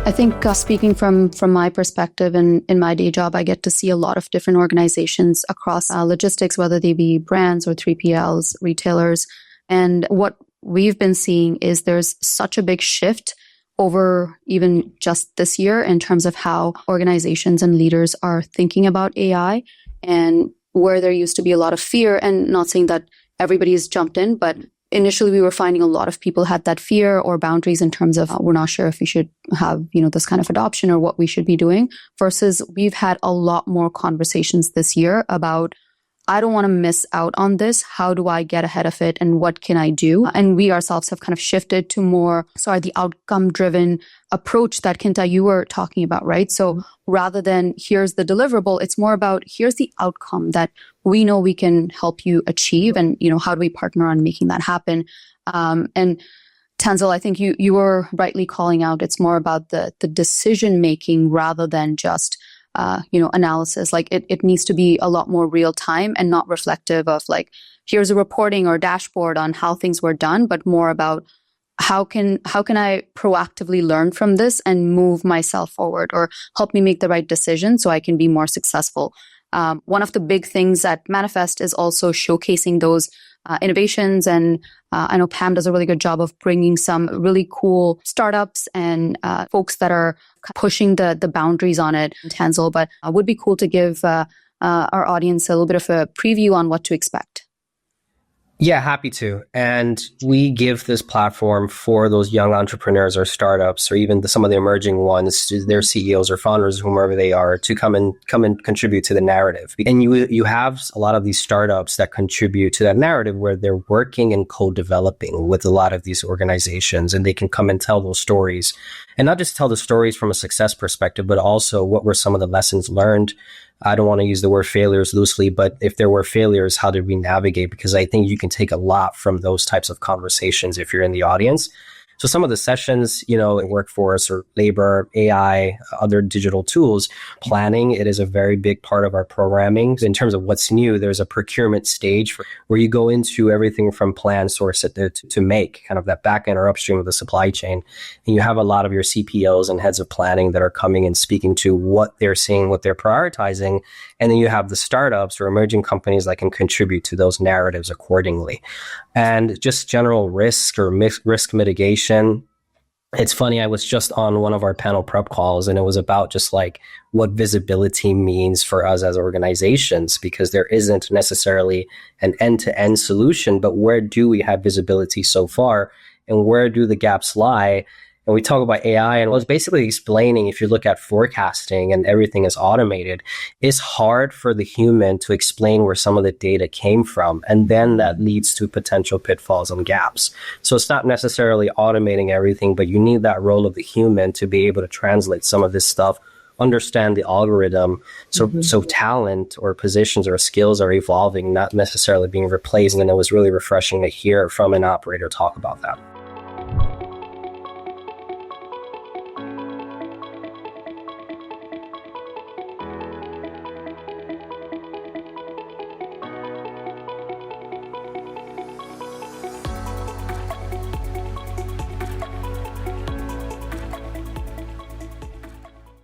I think speaking from my perspective and in my day job, I get to see a lot of different organizations across logistics, whether they be brands or 3PLs, retailers. And what we've been seeing is there's such a big shift over even just this year in terms of how organizations and leaders are thinking about AI, and where there used to be a lot of fear, and not saying that everybody's jumped in, but initially we were finding a lot of people had that fear or boundaries in terms of we're not sure if we should have, this kind of adoption or what we should be doing, versus we've had a lot more conversations this year about, I don't want to miss out on this. How do I get ahead of it and what can I do? And we ourselves have kind of shifted to more, the outcome driven approach that Kinta, you were talking about, right? So rather than here's the deliverable, it's more about here's the outcome that we know we can help you achieve, and how do we partner on making that happen? And Tanzil, I think you were rightly calling out, it's more about the decision making rather than just analysis. Like it needs to be a lot more real time and not reflective of like, here's a reporting or dashboard on how things were done, but more about how can I proactively learn from this and move myself forward, or help me make the right decision so I can be more successful. One of the big things at Manifest is also showcasing those innovations. And I know Pam does a really good job of bringing some really cool startups and folks that are pushing the boundaries on it, Tanzil. But it would be cool to give our audience a little bit of a preview on what to expect. Yeah, happy to. And we give this platform for those young entrepreneurs or startups, or even some of the emerging ones, their CEOs or founders, whomever they are, to come and contribute to the narrative. And you have a lot of these startups that contribute to that narrative where they're working and co-developing with a lot of these organizations, and they can come and tell those stories. And not just tell the stories from a success perspective, but also what were some of the lessons learned. I don't want to use the word failures loosely, but if there were failures, how did we navigate? Because I think you can take a lot from those types of conversations if you're in the audience. So some of the sessions, in workforce or labor, AI, other digital tools, planning, it is a very big part of our programming. In terms of what's new, there's a procurement stage where you go into everything from plan, source to make, kind of that back end or upstream of the supply chain. And you have a lot of your CPOs and heads of planning that are coming and speaking to what they're seeing, what they're prioritizing. And then you have the startups or emerging companies that can contribute to those narratives accordingly. And just general risk or risk mitigation. It's funny, I was just on one of our panel prep calls, and it was about just like what visibility means for us as organizations, because there isn't necessarily an end-to-end solution, but where do we have visibility so far, and where do the gaps lie? And we talk about AI, and I was basically explaining, if you look at forecasting and everything is automated, it's hard for the human to explain where some of the data came from. And then that leads to potential pitfalls and gaps. So it's not necessarily automating everything, but you need that role of the human to be able to translate some of this stuff, understand the algorithm. So talent or positions or skills are evolving, not necessarily being replaced. And it was really refreshing to hear from an operator talk about that.